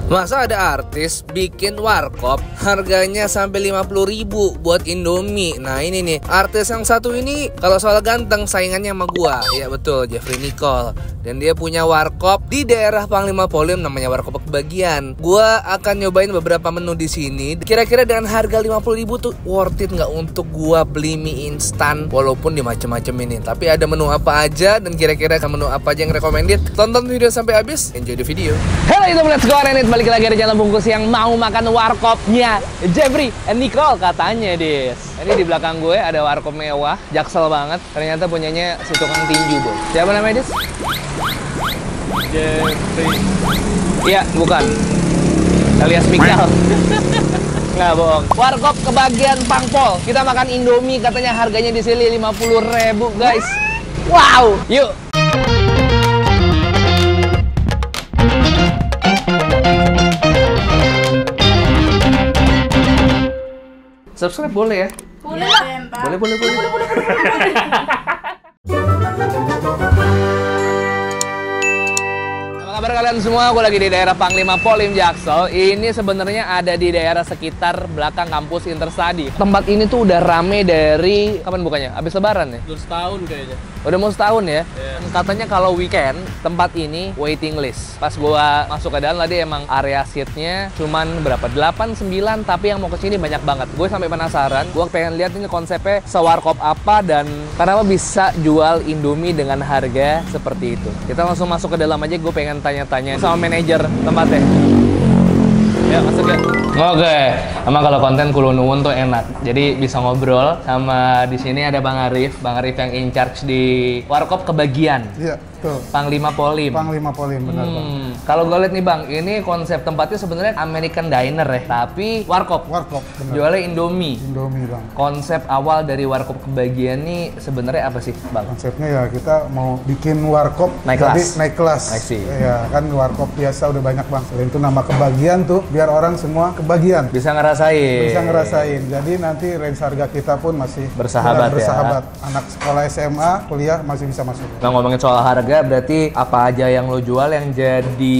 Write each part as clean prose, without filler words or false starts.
Masa ada artis bikin warkop harganya sampai 50.000 buat Indomie. Nah ini nih, artis yang satu ini kalau soal ganteng saingannya sama gua. Ya betul, Jeffrey Nicole. Dan dia punya warkop di daerah Panglima Polim, namanya warkop kebagian. Gua akan nyobain beberapa menu di sini. Kira-kira dengan harga 50.000 tuh worth it nggak untuk gua beli mie instan walaupun di macem-macem ini. Tapi ada menu apa aja dan kira-kira menu apa aja yang recommended? Tonton video sampai habis. Enjoy the video. Hello YouTube, let's go Renit. Balik lagi di channel bungkus yang mau makan warkopnya Jeffrey and Nicole katanya, Dis. Ini di belakang gue ada warkop mewah, jaksel banget. Ternyata punyanya si tukang tinju, Bro. Siapa namanya, Dis? Jeffrey. Iya, bukan. Alias Mikael. Nggak bohong. Warkop kebagian Pangpol. Kita makan Indomie, katanya harganya di sini 50.000, guys. Wow, yuk. Subscribe boleh ya? Boleh lah. Boleh. Apa kabar kalian semua? Gue lagi di daerah Panglima Polim, Jaksel. Ini sebenarnya ada di daerah sekitar belakang kampus Interstudy. Tempat ini tuh udah rame dari kapan bukanya? Abis Lebaran ya? Udah setahun kayaknya. Udah mau setahun ya? Yeah. Katanya kalau weekend tempat ini waiting list. Pas gua masuk ke dalam tadi emang area seatnya cuman berapa? 8, 9, tapi yang mau kesini banyak banget. Gue sampai penasaran. Gue pengen lihat ini konsepnya sewarkop apa dan kenapa bisa jual Indomie dengan harga seperti itu. Kita langsung masuk ke dalam aja. Gue pengen tanya-tanya sama manajer tempatnya. Ya, masuk ya. Oke, emang kalau konten kulo nuwun tuh enak. Jadi bisa ngobrol sama di sini ada Bang Arif yang in charge di warkop kebagian. Iya, betul. Panglima Polim. Panglima Polim, benar Bang. Kalau gue lihat nih Bang, ini konsep tempatnya sebenarnya American diner ya, tapi warkop. Warkop, benar. Jualnya Indomie. Indomie Bang. Konsep awal dari warkop kebagian nih sebenarnya apa sih Bang? Konsepnya ya kita mau bikin warkop Naik jadi kelas. naik kelas. I see. Ya kan warkop biasa udah banyak Bang. Selain itu nama kebagian tuh biar orang semua kebagian. Bisa ngerasain. Bisa ngerasain. Jadi nanti range harga kita pun masih Bersahabat ya. bersahabat. Anak sekolah SMA, kuliah masih bisa masuk. Nah, ngomongin soal harga, berarti apa aja yang lo jual yang jadi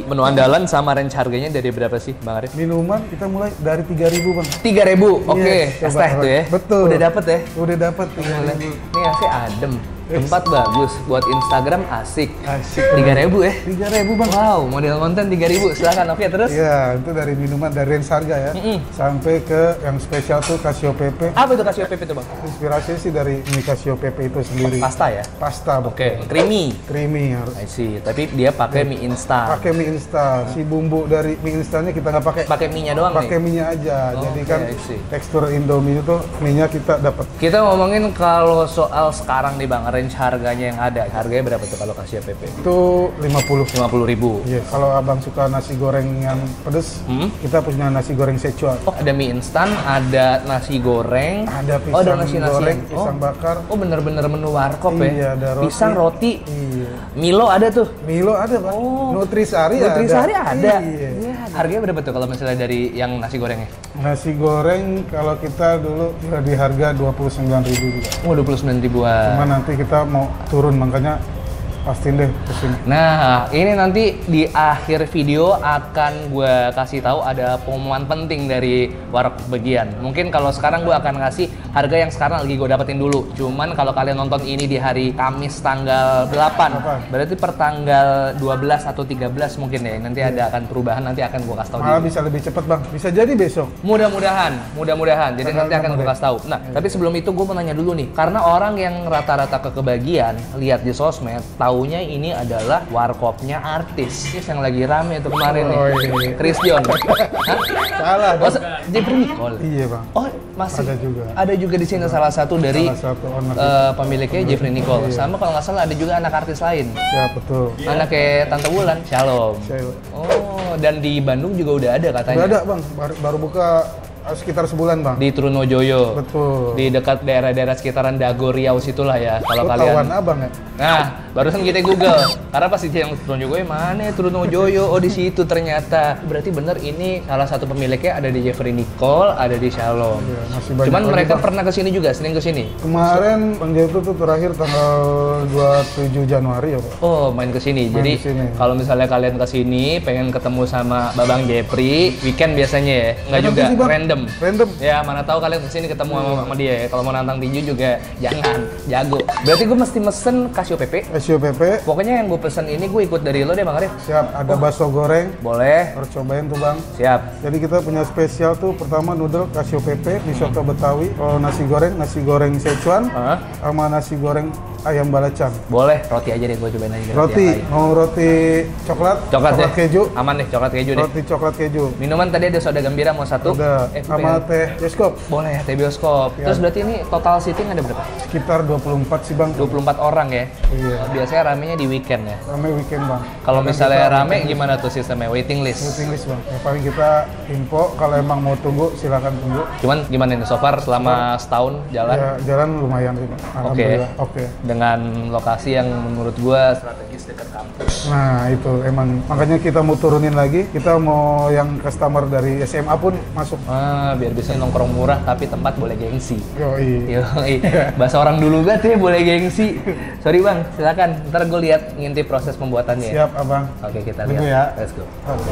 menu andalan sama range harganya dari berapa sih, Bang Arif? Minuman kita mulai dari 3.000 Bang. 3.000, oke. Yes, Es coba, teh tuh ya? Betul. Udah dapet ya? Udah dapat Boleh. 3.000. Ini asli adem. Tempat bagus, buat Instagram asik. Asik. 3.000 ya? 3.000 Bang. Wow, model konten 3.000. Silakan, oke terus? Iya, itu dari minuman dari range harga ya. Sampai ke yang spesial tuh Cassiopepe. Apa itu Cassiopepe itu, Bang? Inspirasinya sih dari mie Cassiopepe itu sendiri. Pasta ya? Pasta, Oke, creamy. creamy harus. I see, tapi dia pakai mie instan. Pakai mie instan. Si bumbu dari mie instannya kita nggak pakai. Pakai mie-nya doang Pakai nih? mie-nya aja. Jadi Oke, kan I see. tekstur Indomie itu mie-nya kita dapat. Kita ngomongin kalau soal sekarang nih Bang, range harganya yang ada. Harganya berapa tuh kalau Cassiopepe? Itu 50. 50.000. Iya, kalau abang suka nasi goreng yang pedes, kita punya nasi goreng Szechuan. Oh, ada mie instan, ada nasi goreng, Ada pisang oh, ada nasi-nasian. goreng, pisang bakar. Oh, bener-bener menu warkop ya? Iya, ada roti. Pisang, roti, Iya. Milo ada tuh. Milo ada, Bang. Oh. Nutrisari ada. Nutrisari ada. Iya. Harganya berapa tuh kalau misalnya dari yang nasi gorengnya? Nasi goreng kalau kita dulu di harga 29.000 juga. Oh, 29.000-an. Cuma nanti kita mau turun, makanya pastiin deh kesini. Nah, ini nanti di akhir video akan gue kasih tahu ada pengumuman penting dari warkop bagian. Mungkin kalau sekarang gue akan ngasih harga yang sekarang lagi gue dapetin dulu. Cuman kalau kalian nonton ini di hari Kamis tanggal 8, berarti per tanggal 12 atau 13 mungkin ya. Nanti ada akan perubahan, nanti akan gue kasih tahu. Malah bisa lebih cepat Bang, bisa jadi besok. Mudah-mudahan. Jadi nanti akan gue kasih tahu. Nah, tapi sebelum itu gue mau nanya dulu nih, karena orang yang rata-rata ke kebagian lihat di sosmed, taunya ini adalah warkopnya artis. Yang lagi rame tuh kemarin nih. iya. Chris John. Hah? Salah, Oh, Bang. Jeffrey Nicole. Iya Bang. Oh, masih Ada juga. Ada juga di sini salah satu dari Salah satu owner. pemiliknya Jeffrey Nicole. Sama kalau nggak salah ada juga anak artis lain. Ya betul. Anak kayak Tante Wulan, Shalom. Saya Oh, dan di Bandung juga udah ada katanya. udah ada Bang, baru buka sekitar sebulan bang. Di Trunojoyo. Betul. Di dekat daerah-daerah sekitaran Dago Riau situlah ya. Kalau Lu kalian kawan abang ya? Nah, barusan kita Google. Karena pasti yang Trunojoyo mana ya Trunojoyo? Oh di situ ternyata. Berarti bener ini salah satu pemiliknya ada di Jeffrey Nicole, ada di Shalom. Iya, masih banyak Cuman lagi, mereka Bang. pernah kesini juga, sering kesini. Kemarin Bang Jepri tuh terakhir tanggal 27 Januari ya Pak. Oh, main kesini. Main Jadi kesini. kalau misalnya kalian kesini pengen ketemu sama Babang Jepri, weekend biasanya ya, nggak Nanti juga sih, Bang. random. Random. Ya mana tahu kalian kesini ketemu sama dia ya. Kalau mau nantang tinju juga jangan, jago. Berarti gue mesti mesen Casio PP. SUPP. Pokoknya yang gue pesen ini gue ikut dari lo deh Bang Arif. Siap, ada bakso goreng. Boleh. Harus cobain tuh Bang. Siap. Jadi kita punya spesial tuh pertama noodle Casio PP di soto Betawi. Kalau nasi goreng Sichuan Hah? sama nasi goreng ayam balacan. Boleh. Roti aja deh gue cobain aja. Roti, yang lain. mau roti coklat, Coklat deh. keju, Aman deh, coklat keju deh. roti coklat keju. Minuman tadi ada soda gembira mau satu. Ada gue sama pengen- teh bioskop. Boleh, teh bioskop. Ya. Terus berarti ini total seating ada berapa? Sekitar 24 sih Bang. 24 orang ya? Iya. Biasanya ramenya di weekend ya? Rame weekend Bang. Kalau Karena misalnya kita rame gimana tuh sistemnya? Waiting list? waiting list Bang. Ya, paling kita info kalau emang mau tunggu silakan tunggu. Cuman gimana nih, so far selama setahun jalan? Ya, jalan lumayan sih Bang. Alhamdulillah. Oke. Dengan lokasi yang menurut gua strategis dekat kampus. Nah itu emang makanya kita mau turunin lagi. Kita mau yang customer dari SMA pun masuk. Biar bisa nongkrong murah tapi tempat boleh gengsi. Yoi. Yoi, bahasa orang dulu banget ya, boleh gengsi. Sorry bang, silakan. Ntar gue lihat ngintip proses pembuatannya. Siap abang. Oke, kita Tunggu lihat. ya. Let's go. Oke.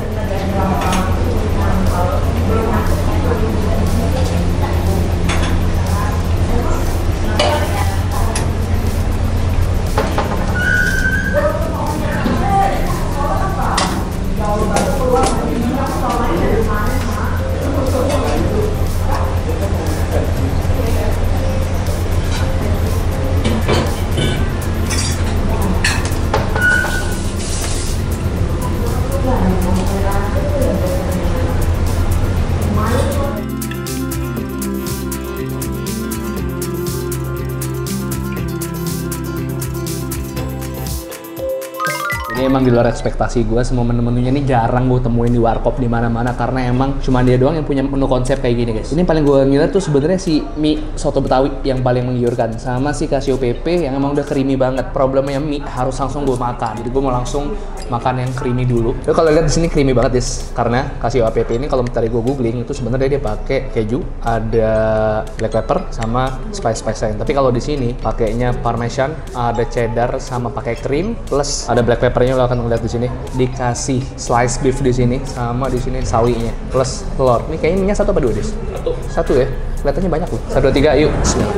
Ini emang di luar ekspektasi gue, semua menu-menunya ini jarang gue temuin di warkop di mana-mana karena emang cuma dia doang yang punya menu konsep kayak gini guys. Ini paling gue ngiler tuh sebenarnya si mie soto Betawi yang paling menggiurkan, sama si Casio PP yang emang udah creamy banget. Problemnya mie harus langsung gue makan, jadi gue mau langsung makan yang creamy dulu. Jadi kalau lihat di sini creamy banget guys, karena Casio PP ini kalau tadi gue googling itu sebenarnya dia pakai keju, ada black pepper sama spice lain. Tapi kalau di sini pakainya parmesan, ada cheddar sama pakai cream plus ada black pepper. Lo akan melihat di sini dikasih slice beef di sini sama di sini sawinya plus telur. Ini kayaknya minyak satu apa dua Des? Satu ya. Kelihatannya banyak loh. 1, 2, 3, yuk. Bismillah.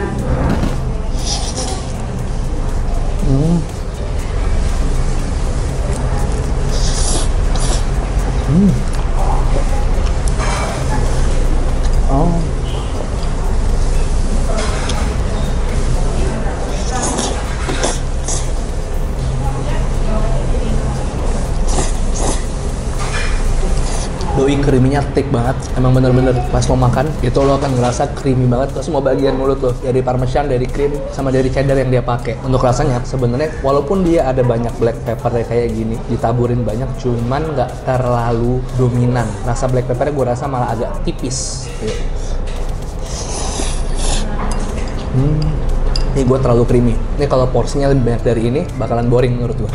Oh. Doi creamy-nya thick banget, emang bener-bener pas lo makan itu lo akan ngerasa creamy banget ke semua bagian mulut lo, dari parmesan, dari cream, sama dari cheddar yang dia pakai. Untuk rasanya sebenarnya walaupun dia ada banyak black pepper kayak gini, ditaburin banyak, cuman nggak terlalu dominan. Rasa black peppernya gue rasa malah agak tipis. Ini gue terlalu creamy. Ini kalau porsinya lebih banyak dari ini bakalan boring menurut gue.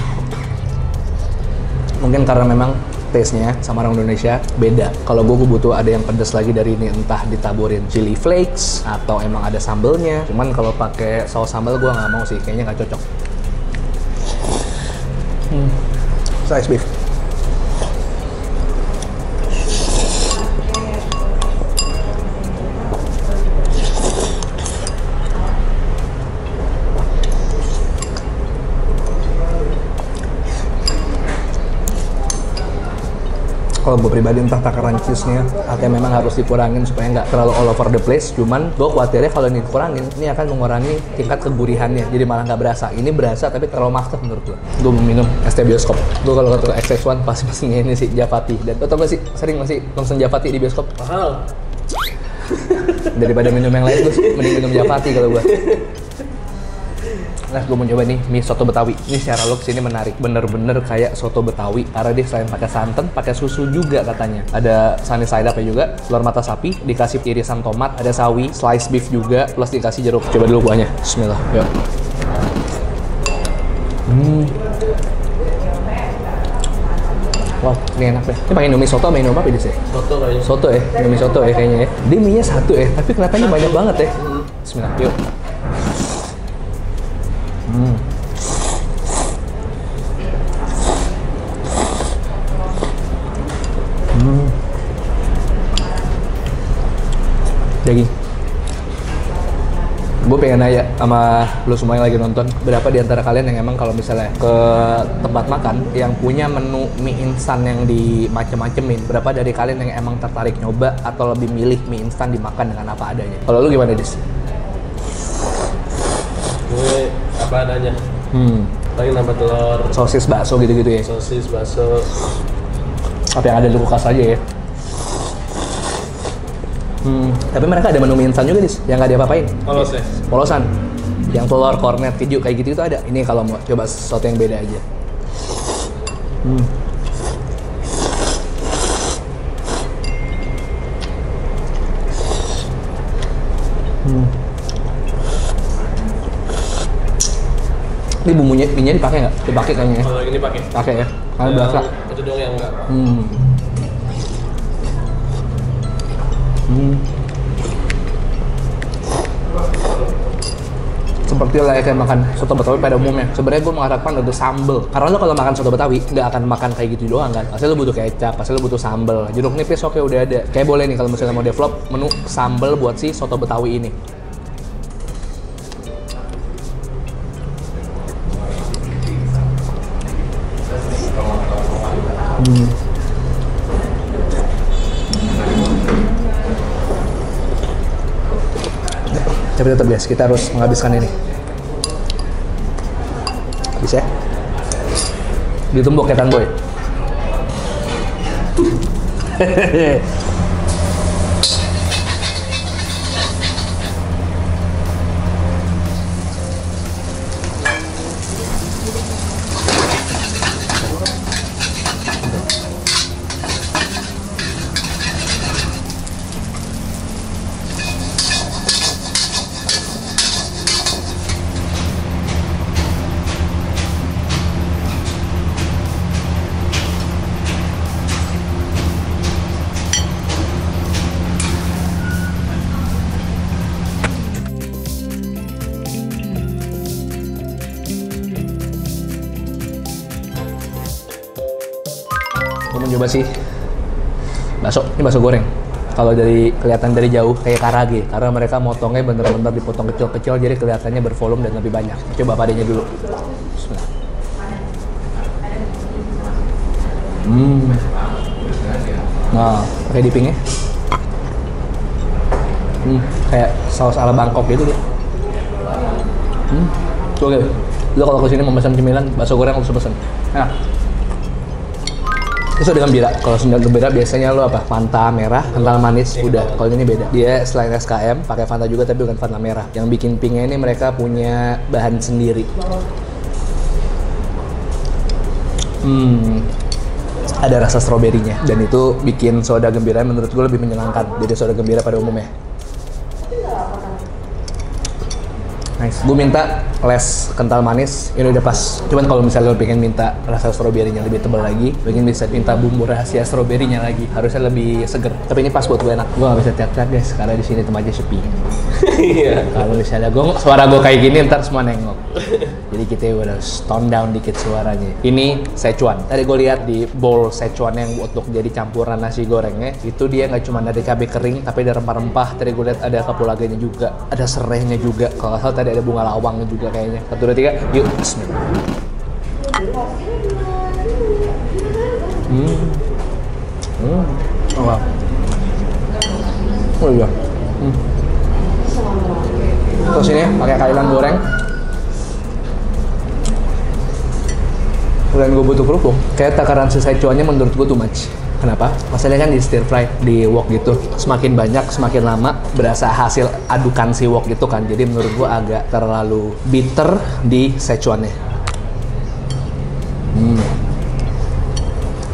Mungkin karena memang taste-nya sama orang Indonesia beda. Kalau gue butuh ada yang pedas lagi dari ini, entah ditaburin chili flakes atau emang ada sambelnya. Cuman kalau pakai saus sambal gue nggak mau sih, kayaknya nggak cocok. Slice beef. Kalau gue pribadi entah takaran cheese-nya atau memang harus dikurangin supaya nggak terlalu all over the place. Cuman gue khawatirnya kalau ini dikurangin, ini akan mengurangi tingkat kegurihannya. Jadi malah nggak berasa. Ini berasa tapi terlalu maksa menurut gue. Gue mau minum es teh bioskop. Gue kalau ke XX1 pasti mesennya ini sih Japati. Dan lo tau gak sih, sering masih pesen Japati di bioskop? Mahal. Daripada minum yang lain, gue mending minum Japati kalau gue. Nah, gue mau coba nih mie soto Betawi. Ini secara look sini menarik, bener-bener kayak soto Betawi. Karena dia selain pakai santan, pakai susu juga katanya. Ada sunny side up juga, telur mata sapi, dikasih irisan tomat, ada sawi, slice beef juga, plus dikasih jeruk. Coba dulu kuahnya. Bismillah. Yuk. Wow, ini enak deh. Ini pakai Indomie soto sama Indomie apa ini sih? Soto kayaknya. Soto ya, Indomie soto ya kayaknya ya. Dia mie-nya satu ya, tapi kelihatannya banyak banget ya. Bismillah, yuk. Daging. Gue pengen nanya sama lo semua yang lagi nonton, berapa di antara kalian yang emang kalau misalnya ke tempat makan yang punya menu mie instan yang dimacem-macemin, berapa dari kalian yang emang tertarik nyoba atau lebih milih mie instan dimakan dengan apa adanya? Kalau lu gimana, Dis? Gue apa adanya. Paling nambah telur, Sosis, bakso gitu-gitu ya? sosis, bakso. Apa yang ada di kulkas aja ya? Tapi mereka ada menu mie instan juga, Dis, yang nggak diapa-apain. Polosan. Yang telur, kornet, keju, kayak gitu itu ada. Ini kalau mau coba sesuatu yang beda aja. Ini bumbunya, minyak dipakai nggak? Dipakai kayaknya ya? Kalau ini pakai. Pakai ya? Karena berasa. Itu dong yang enggak. Seperti layaknya makan soto Betawi pada umumnya. Sebenarnya gue mengharapkan ada sambel. Karena lo kalau makan soto Betawi nggak akan makan kayak gitu doang kan. Pasti lo butuh kecap, pasti lo butuh sambel. Jeruk nipis oke udah ada. Kayak boleh nih kalau misalnya mau develop menu sambel buat si soto Betawi ini. Tapi tetap guys, kita harus menghabiskan ini. Bisa? Ditumbuk ya Tanboy. Gue mau coba sih bakso. Ini bakso goreng. Kalau dari kelihatan dari jauh kayak karage, karena mereka motongnya bener-bener dipotong kecil-kecil, jadi kelihatannya bervolume dan lebih banyak. Coba padanya dulu. Bismillah. Nah, pakai dippingnya. Kayak saus ala Bangkok gitu dia. Oke. Lo kalau kesini mau pesan cemilan, bakso goreng harus pesen. Nah. Terus ada gembira. Kalau sendal gembira biasanya lo apa? Fanta merah, kental manis, udah. Kalau ini beda. Dia selain SKM pakai Fanta juga tapi bukan Fanta merah. Yang bikin pinknya ini mereka punya bahan sendiri. Ada rasa stroberinya dan itu bikin soda gembira menurut gue lebih menyenangkan dari soda gembira pada umumnya. Nice. Gue minta les kental manis, ini udah pas. Cuman kalau misalnya lo pengen minta rasa stroberinya lebih tebal lagi, pengen bisa minta bumbu rahasia stroberinya lagi, harusnya lebih seger. Tapi ini pas buat gue enak. Gue gak bisa teriak-teriak guys, karena di sini tempatnya sepi. Iya. Kalau misalnya suara gue kayak gini, ntar semua nengok. Jadi kita udah tone down dikit suaranya. Ini Szechuan. Tadi gue lihat di bowl Szechuan yang untuk jadi campuran nasi gorengnya, itu dia nggak cuma ada cabai kering, tapi ada rempah-rempah. Tadi gue lihat ada kapulaganya juga, ada serehnya juga. Kalau nggak salah tadi ada bunga lawangnya juga kayaknya. 1, 2, 3, yuk. Bismillah. Oh wow. Oh iya. Terus ini pakai kailan goreng. Selain gue butuh kerupuk, kayak takaran si Szechuannya menurut gue too much. Kenapa? Masalahnya kan di stir fry, di wok gitu. Semakin banyak, semakin lama berasa hasil adukan si wok gitu kan. Jadi menurut gua agak terlalu bitter di Szechuannya.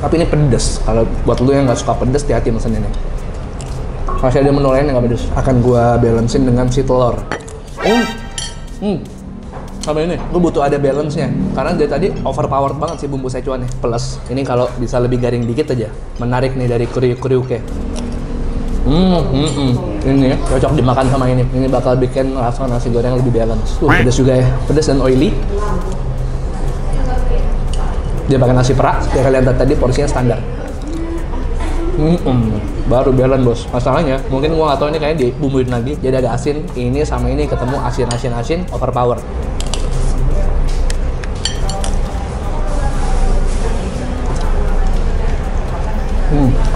Tapi ini pedes. Kalau buat lu yang nggak suka pedes, hati-hati mesen ini. Masih ada menu lain yang nggak pedes. Akan gua balancein dengan si telur. Sama ini, gue butuh ada balance-nya. Karena dari tadi overpowered banget sih bumbu Szechuannya. Plus, ini kalau bisa lebih garing dikit aja. Menarik nih dari kriuk-kriuknya. Ini ya, cocok dimakan sama ini. Ini bakal bikin rasa nasi goreng lebih balance. Pedas juga ya, pedas dan oily. Dia pakai nasi perak, ya kalian lihat tadi porsinya standar. Baru balance bos. Masalahnya, mungkin gua nggak tahu ini kayaknya dibumbuin lagi. Jadi ada asin, ini sama ini ketemu asin, overpower.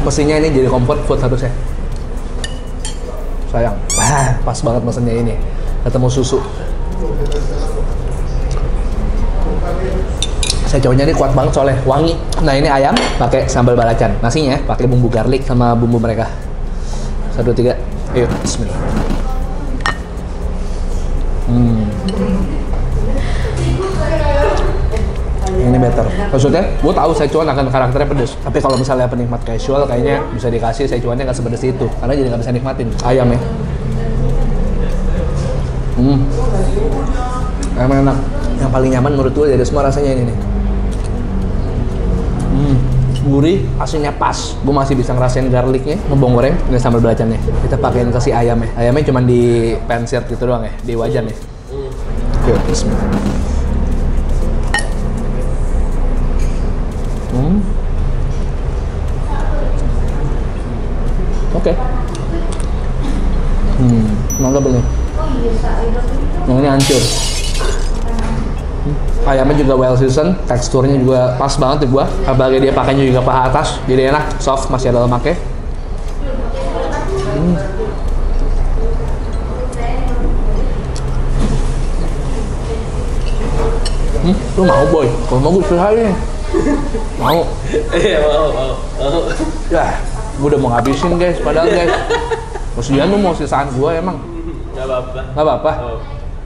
Mestinya ini jadi comfort food harusnya. Sayang, pas banget mesennya ini. Ketemu susu. Szechuannya ini kuat banget soalnya, wangi. Nah ini ayam pakai sambal belacan. Nasinya pakai bumbu garlic sama bumbu mereka. 1, 2, 3, ayo bismillah. Ini better. Maksudnya, gue tahu Szechuan akan karakternya pedes. Tapi kalau misalnya penikmat casual, kayaknya bisa dikasih Szechuannya nggak sepedes itu. Karena jadi nggak bisa nikmatin ayamnya. Emang enak. Yang paling nyaman menurut gue dari semua rasanya ini nih. Gurih, asinnya pas. Gue masih bisa ngerasain garlicnya, ngebong goreng, dan sambal belacannya. Kita pakein ke si ayamnya. Ayamnya cuma di pensirt gitu doang ya, di wajan ya. Yuk, bismillah. Oke. Mantap ini. Yang ini hancur. Ayamnya juga well seasoned, teksturnya juga pas banget di gua. Apalagi dia pakainya juga paha atas, jadi enak, soft, masih ada lemaknya. Lu mau boy? Kalau mau gue serahin. Mau? Iya mau. Ya, gue udah mau ngabisin guys, padahal guys. Kesian lu mau sisaan gua emang? Nggak apa-apa. Nggak apa-apa.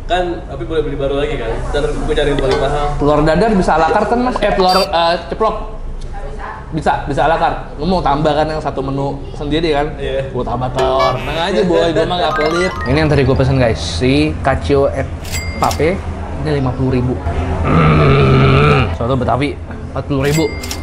Kan, tapi boleh beli baru lagi kan? Ntar gue cari yang paling mahal. Telur dadar bisa ala carte kan mas? Telur ceplok bisa ala carte. Lu mau tambah kan yang satu menu sendiri kan? Iya. Gue tambah telur. Tenang aja boy, gue mah nggak pelit. Ini yang tadi gue pesen guys, si cacio et pape. Ini 50.000. Soto Betawi 40.000.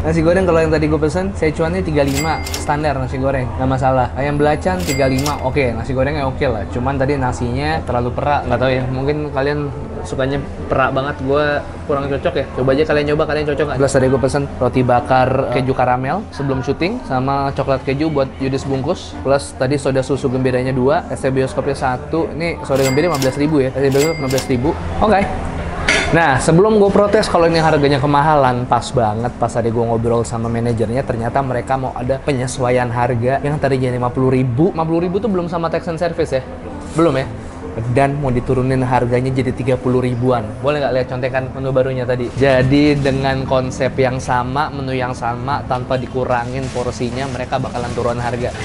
Nasi goreng kalau yang tadi gue pesen, Szechuannya 35 standar nasi goreng, nggak masalah. Ayam belacan 35, oke, nasi gorengnya oke lah. Cuman tadi nasinya terlalu perak, nggak tahu ya. Mungkin kalian sukanya perak banget, gue kurang cocok ya. Coba aja kalian nyoba, kalian cocok nggak? Plus tadi gue pesen roti bakar keju karamel sebelum syuting, sama coklat keju buat Yudis bungkus. Plus tadi soda susu gembiranya 2, es teh bioskopnya 1. Ini soda gembira 15.000 ya, es teh bioskop 15.000. Oke. Nah, sebelum gue protes kalau ini harganya kemahalan, pas banget pas tadi gue ngobrol sama manajernya, ternyata mereka mau ada penyesuaian harga yang tadinya 50.000. 50.000 tuh belum sama tax and service ya? Belum ya? Dan mau diturunin harganya jadi 30 ribuan. Boleh nggak lihat contekan menu barunya tadi? Jadi dengan konsep yang sama, menu yang sama, tanpa dikurangin porsinya, mereka bakalan turun harga.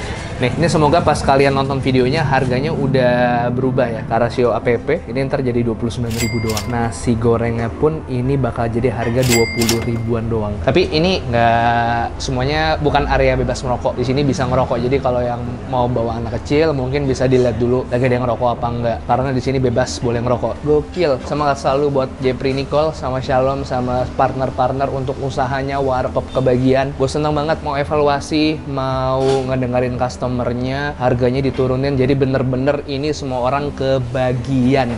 Nih, ini semoga pas kalian nonton videonya harganya udah berubah ya. Rasio APP ini ntar jadi 29.000 doang. Nasi gorengnya pun ini bakal jadi harga 20 ribuan doang. Tapi ini nggak semuanya, bukan area bebas merokok. Di sini bisa ngerokok. Jadi kalau yang mau bawa anak kecil mungkin bisa dilihat dulu lagi ada yang ngerokok apa enggak. Karena di sini bebas boleh ngerokok. Gokil. Semangat selalu buat Jeffrey Nicole sama Shalom sama partner-partner untuk usahanya Warkop Kebagian. Gue seneng banget mau evaluasi, mau ngedengerin customernya, harganya diturunin. Jadi bener-bener ini semua orang kebagian.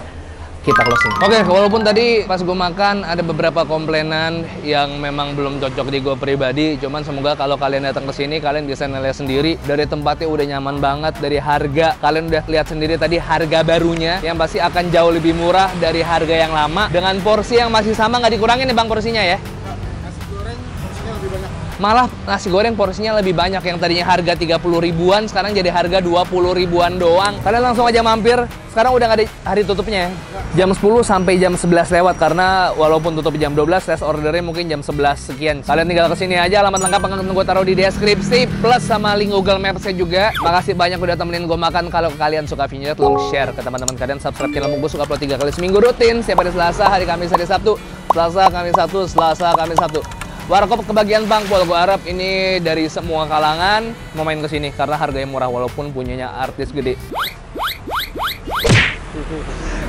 Kita closing. Oke, walaupun tadi pas gue makan ada beberapa komplainan yang memang belum cocok di gue pribadi, cuman semoga kalau kalian datang ke sini kalian bisa nilai sendiri. Dari tempatnya udah nyaman banget, dari harga kalian udah lihat sendiri tadi harga barunya yang pasti akan jauh lebih murah dari harga yang lama dengan porsi yang masih sama, nggak dikurangin nih bang porsinya ya. Nasi goreng porsinya lebih banyak. Malah nasi goreng porsinya lebih banyak. Yang tadinya harga 30 ribuan, sekarang jadi harga 20 ribuan doang. Kalian langsung aja mampir. Sekarang udah nggak ada hari tutupnya ya. Jam 10 sampai jam 11 lewat, karena walaupun tutup jam 12, tes ordernya mungkin jam 11 sekian. Kalian tinggal kesini aja, alamat lengkap akan gue taruh di deskripsi, plus sama link Google Maps-nya juga. Makasih banyak udah temenin gue makan. Kalau kalian suka videonya, tolong share ke teman-teman kalian, subscribe channel gue, suka upload 3 kali seminggu rutin, setiap hari Selasa, hari Kamis, hari Sabtu, Selasa, Kamis, Sabtu, Selasa, Kamis, Sabtu. Warkop kebagian pangpol, gue harap ini dari semua kalangan mau main kesini karena harganya murah walaupun punyanya artis gede.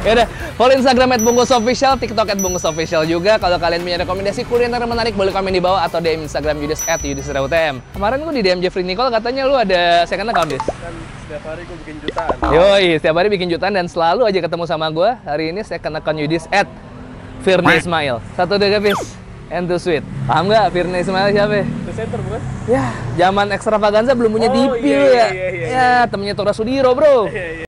Yaudah, follow Instagram @bungkusofficial, TikTok @bungkusofficial juga. Kalau kalian punya rekomendasi kuliner menarik, boleh komen di bawah atau DM Instagram Yudis @yudisrautm. Kemarin gue di DM Jeffrey Nicole, katanya lu ada second account, Dis? Kan setiap hari gue bikin jutaan. Yoi, setiap hari bikin jutaan dan selalu aja ketemu sama gue. Hari ini second account Yudis @Firna Ismail. Satu deh guys, and too sweet. Paham nggak Firna Ismail siapa? Itu center bukan? Ya, zaman Extravaganza belum punya Oh, DP iya, ya. iya. Ya, temennya Tora Sudiro, bro. Iya.